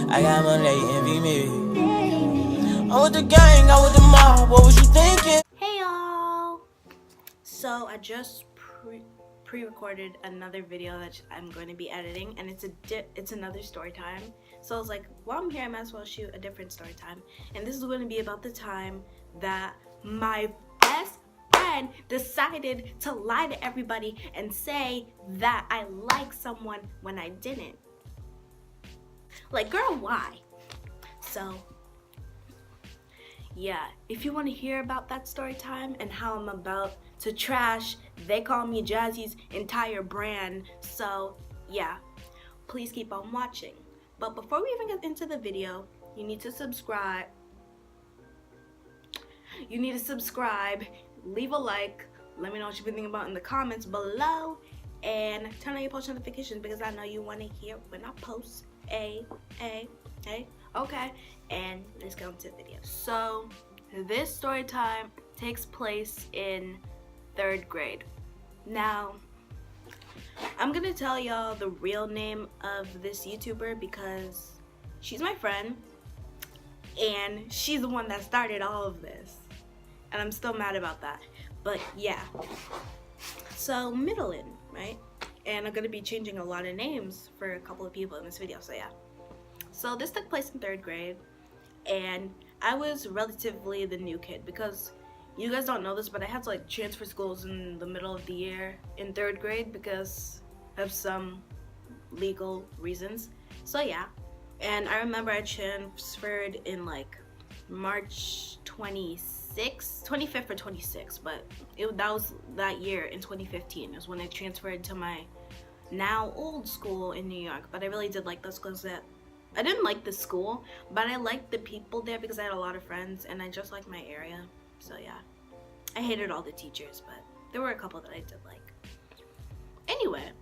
I got money, they envy me. I'm with the gang, I'm with the mob. What was you thinking? Hey y'all! So I just pre-recorded another video that I'm going to be editing, and it's another story time. So I was like, while I'm here, I might as well shoot a different story time. And this is going to be about the time that my best friend decided to lie to everybody and say that I like someone when I didn't. Like, girl, why? So yeah, if you want to hear about that story time and how I'm about to trash They Call Me Jazzy's entire brand, so yeah, please keep on watching. But before we even get into the video, you need to subscribe. Leave a like, let me know what you've been thinking about in the comments below, and turn on your post notifications because I know you want to hear when I post. Okay, and let's go into the video. So this story time takes place in 3rd grade. Now I'm gonna tell y'all the real name of this YouTuber because she's my friend and she's the one that started all of this, and I'm still mad about that. But yeah, so Middleton, right? And I'm gonna be changing a lot of names for a couple of people in this video, so yeah. So this took place in 3rd grade, and I was relatively the new kid because you guys don't know this, but I had to like transfer schools in the middle of the year in 3rd grade because of some legal reasons. So yeah, and I remember I transferred in like March 25th or 26th, but that was that year in 2015 is when I transferred to my now old school in New York. But I really did like those schools. That I didn't like the school, but I liked the people there because I had a lot of friends and I just liked my area. So yeah, I hated all the teachers, but there were a couple that I did like. Anyway,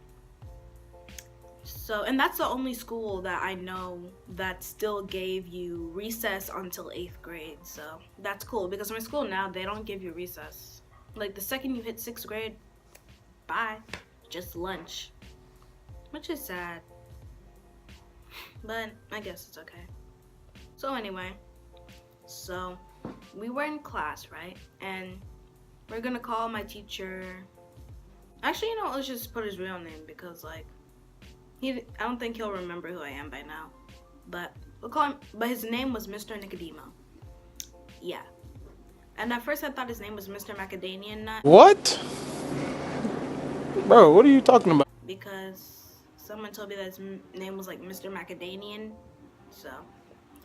so, and that's the only school that I know that still gave you recess until 8th grade. So that's cool because my school now, they don't give you recess. Like the second you hit 6th grade, bye, just lunch, which is sad. But I guess it's okay. So anyway, so we were in class, right? And we're gonna call my teacher. Actually, you know, let's just put his real name because like I don't think he'll remember who I am by now. But we'll call him. But his name was Mr. Nicodemo. Yeah. And at first I thought his name was Mr. Macadamia Nut. What? Bro, what are you talking about? Because someone told me that his name was like Mr. Macadamian. So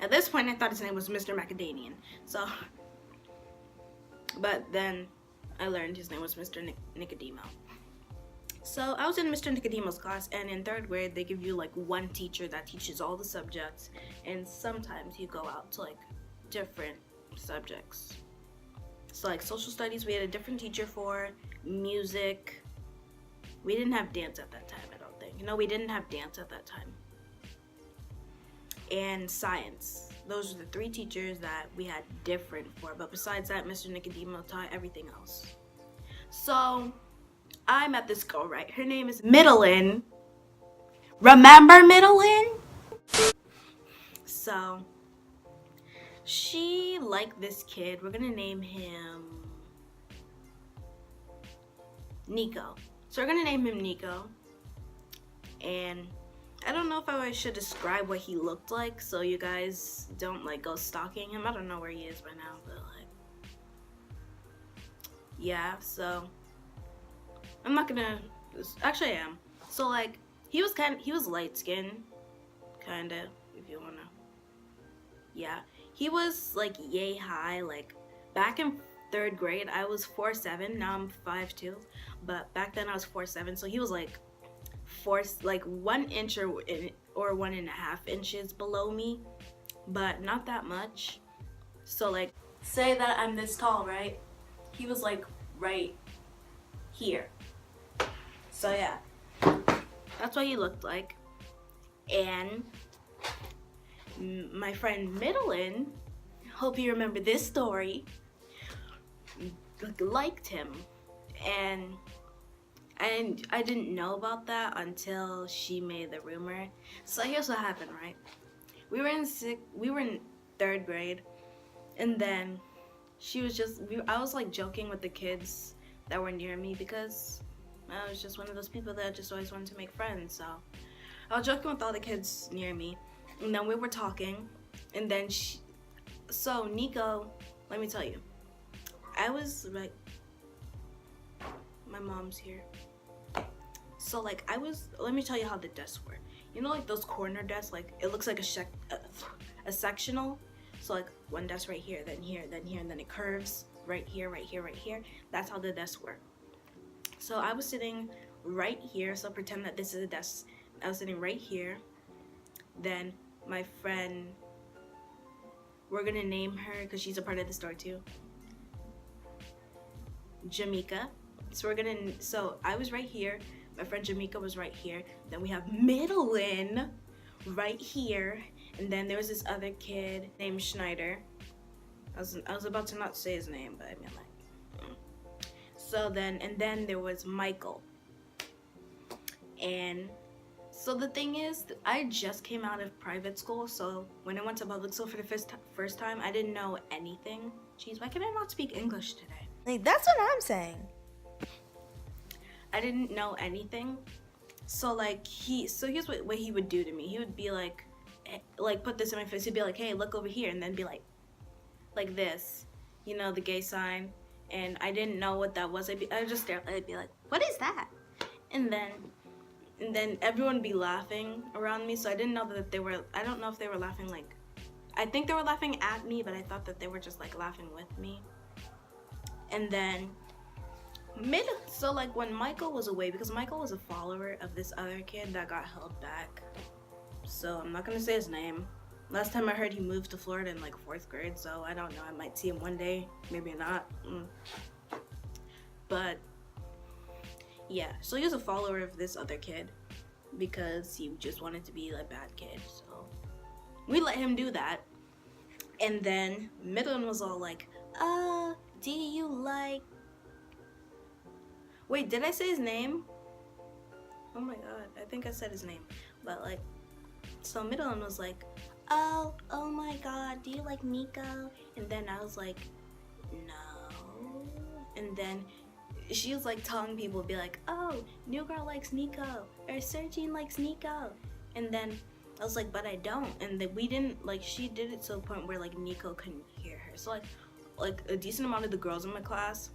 at this point I thought his name was Mr. Macadamian. So, but then I learned his name was Mr. Nicodemo. So I was in Mr. Nicodemo's class, and in 3rd grade they give you like one teacher that teaches all the subjects, and sometimes you go out to like different subjects. So like social studies we had a different teacher for, music. We didn't have dance at that time, I don't think. No, we didn't have dance at that time. And science. Those are the 3 teachers that we had different for. But besides that, Mr. Nicodemo taught everything else. So I met this girl, right? Her name is Middleton. Remember Middleton? So she liked this kid. We're gonna name him Nico. So we're gonna name him Nico, and I don't know if I should describe what he looked like so you guys don't like go stalking him. I don't know where he is by now, but like, yeah, so I'm not gonna, actually I am. So like, he was light skinned, kinda, if you wanna, yeah. He was like yay high, like back in 3rd grade, I was 4'7", now I'm 5'2", but back then I was 4'7", so he was like 1 inch or 1.5 inches below me, but not that much. So like, say that I'm this tall, right? He was like right here. So yeah, that's what he looked like. And my friend Middleton, hope you remember this story, liked him, and I didn't know about that until she made the rumor. So here's what happened, right? we were in third grade, and then she was just I was like joking with the kids that were near me because I was just one of those people that just always wanted to make friends. So I was joking with all the kids near me, and then we were talking, and then so Nico, let me tell you, I was like, my mom's here. So like let me tell you how the desks were. You know, like those corner desks, like it looks like a sectional. So like one desk right here, then here, then here, and then it curves right here, right here, right here. That's how the desks were. So I was sitting right here. So pretend that this is a desk. I was sitting right here. Then my friend, we're gonna name her because she's a part of the story too, Jamaica. So I was right here. My friend Jamaica was right here. Then we have Middlin right here. And then there was this other kid named Schneider. I was about to not say his name, but I mean like. So then there was Michael. And so the thing is, I just came out of private school. So when I went to public school for the first time, I didn't know anything. Jeez, why can I not speak English today? Like, that's what I'm saying. I didn't know anything. So like here's what he would do to me. He would be like put this in my face. He'd be like, hey, look over here, and then be like this, you know, the gay sign. And I didn't know what that was. I'd just stare. I'd be like, what is that? And then everyone would be laughing around me. So I didn't know that they were. I don't know if they were laughing like. I think they were laughing at me, but I thought that they were just like laughing with me. And then so like when Michael was away, because Michael was a follower of this other kid that got held back. So I'm not gonna say his name. Last time I heard, he moved to Florida in like 4th grade, so I don't know. I might see him one day, maybe not. But yeah, so he was a follower of this other kid because he just wanted to be a bad kid. So we let him do that. And then Midland was all like, do you like... Wait, did I say his name? Oh my god, I think I said his name. But like, so Midland was like, oh my god, do you like Nico? And then I was like, no. And then she was like telling people, be like, oh, new girl likes Nico, or Sergine likes Nico. And then I was like, but I don't. And then we didn't, like, she did it to a point where like Nico couldn't hear her. So like a decent amount of the girls in my class,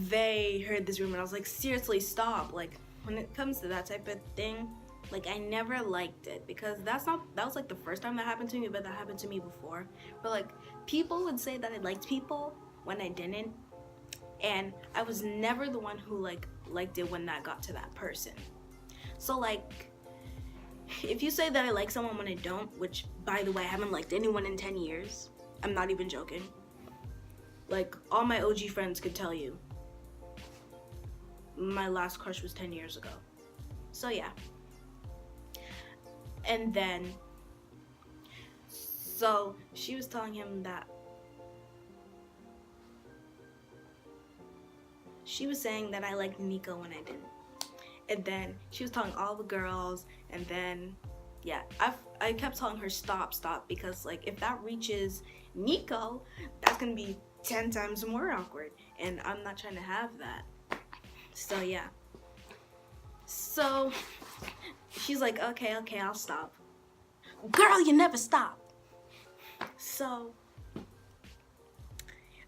they heard this rumor, and I was like, seriously, stop. Like, when it comes to that type of thing, like, I never liked it, because that was like the first time that happened to me, but that happened to me before. But like, people would say that I liked people when I didn't, and I was never the one who like liked it when that got to that person. So like, if you say that I like someone when I don't, which by the way, I haven't liked anyone in 10 years, I'm not even joking. Like, all my OG friends could tell you my last crush was 10 years ago. So yeah. And then, so she was telling him that she was saying that I liked Nico when I didn't. And then she was telling all the girls, and then yeah, I kept telling her stop, because like, if that reaches Nico, that's gonna be 10 times more awkward, and I'm not trying to have that. So yeah. So she's like, okay, I'll stop. Girl, you never stop. So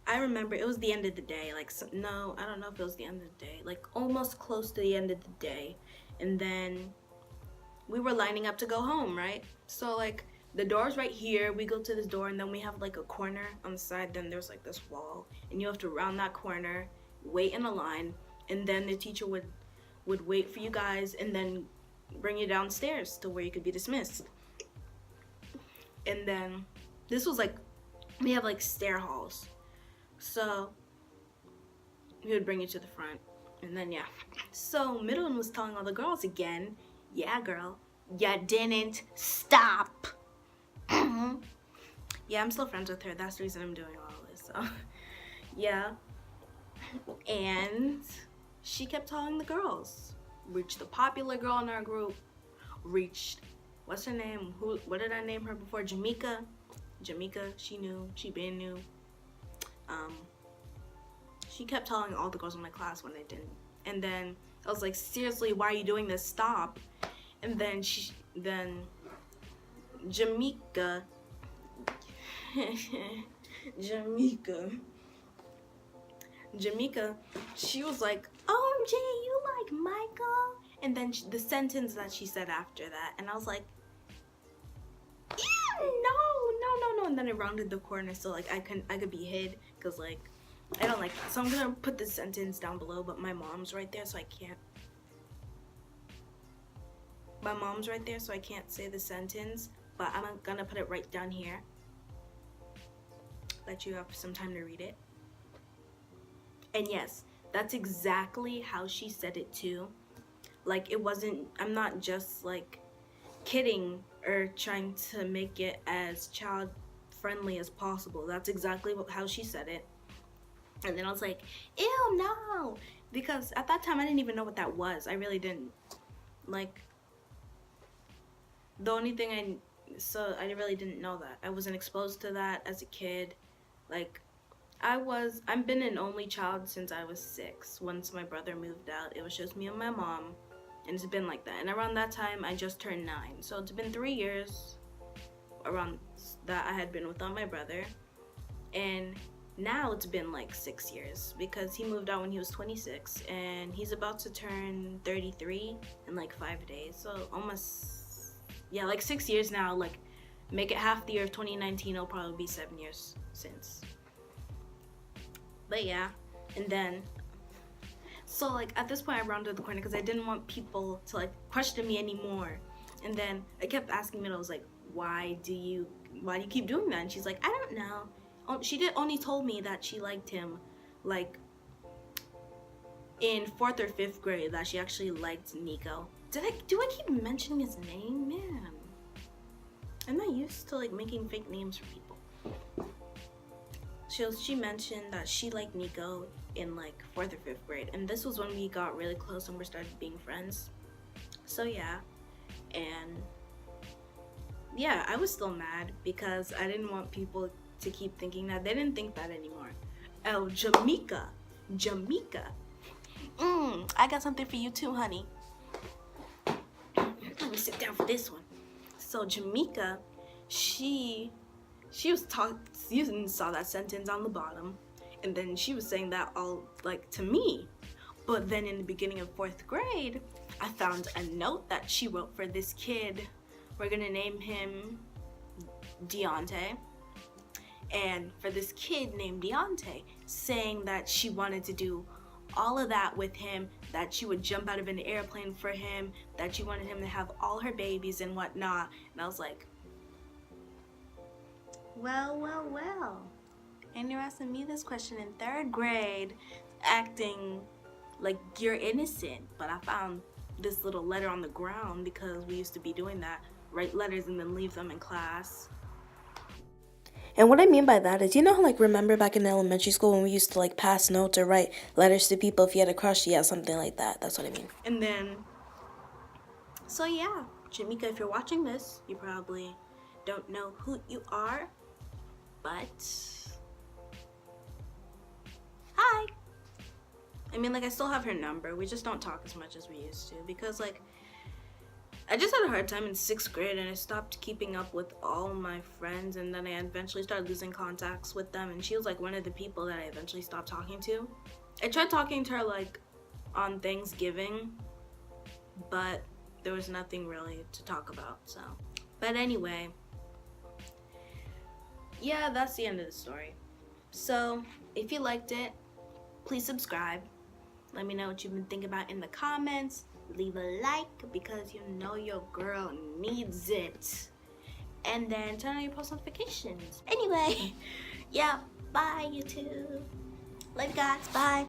I remember it was the end of the day. Like, so, no, I don't know if it was the end of the day. Like, almost close to the end of the day. And then we were lining up to go home, right? So like, the door's right here. We go to this door, and then we have like a corner on the side. Then there's like this wall, and you have to round that corner, wait in a line, and then the teacher would wait for you guys, and then bring you downstairs to where you could be dismissed. And then this was like, we have like stair halls, so he would bring you to the front, and then yeah. So Middleton was telling all the girls again, yeah, girl, you didn't stop. Yeah, I'm still friends with her. That's the reason I'm doing all this. So yeah. And she kept telling the girls, reached the popular girl in our group, reached what's her name? What did I name her before? Jamaica. She knew. She been knew. She kept telling all the girls in my class when I didn't. And then I was like, seriously, why are you doing this? Stop. And then Jamaica, she was like, OMG, you like Michael? And then the sentence that she said after that, and I was like, ew, no. And then it rounded the corner, so like I could be hid, cause like I don't like that. So I'm gonna put the sentence down below, but my mom's right there, so I can't. My mom's right there, so I can't say the sentence, but I'm gonna put it right down here. Let you have some time to read it. And yes, that's exactly how she said it too. Like, it wasn't, I'm not just like kidding or trying to make it as child friendly as possible. That's exactly how she said it. And then I was like, ew, no, because at that time I didn't even know what that was. I really didn't. Like, the only thing I really didn't know that. I wasn't exposed to that as a kid. Like, I've been an only child since I was 6. Once my brother moved out, it was just me and my mom, and it's been like that. And around that time, I just turned 9, so it's been 3 years around that I had been without my brother, and now it's been like 6 years because he moved out when he was 26, and he's about to turn 33 in like 5 days. So almost, yeah, like 6 years now. Like, make it half the year of 2019, it'll probably be 7 years since. But yeah, and then, so like at this point I rounded the corner because I didn't want people to like question me anymore. And then I kept asking me, and I was like, why do you keep doing that? And she's like, I don't know. She only told me that she liked him like in 4th or 5th grade, that she actually liked Nico. Do I keep mentioning his name? Man, I'm not used to like making fake names for people. She mentioned that she liked Nico in like 4th or 5th grade, and this was when we got really close and we started being friends. So yeah, and yeah, I was still mad because I didn't want people to keep thinking that. They didn't think that anymore. Oh, Jamaica. I got something for you too, honey. Let me sit down for this one. So Jamaica, she was you saw that sentence on the bottom, and then she was saying that all like to me. But then in the beginning of 4th grade, I found a note that she wrote for this kid. We're gonna name him Deontay. And for this kid named Deontay, saying that she wanted to do all of that with him, that she would jump out of an airplane for him, that she wanted him to have all her babies and whatnot. And I was like, well. And you're asking me this question in 3rd grade, acting like you're innocent. But I found this little letter on the ground because we used to be doing that, write letters and then leave them in class. And what I mean by that is, you know how, like, remember back in elementary school when we used to, like, pass notes or write letters to people if you had a crush? Yeah, something like that. That's what I mean. And then, so yeah, Jamaica, if you're watching this, you probably don't know who you are, but hi. I mean, like, I still have her number. We just don't talk as much as we used to because, like, I just had a hard time in 6th grade, and I stopped keeping up with all my friends, and then I eventually started losing contacts with them, and she was like one of the people that I eventually stopped talking to. I tried talking to her like on Thanksgiving, but there was nothing really to talk about, so. But anyway, yeah, that's the end of the story. So if you liked it, please subscribe. Let me know what you've been thinking about in the comments. Leave a like because you know your girl needs it. And then turn on your post notifications. Anyway, yeah, bye YouTube. Love you guys, bye.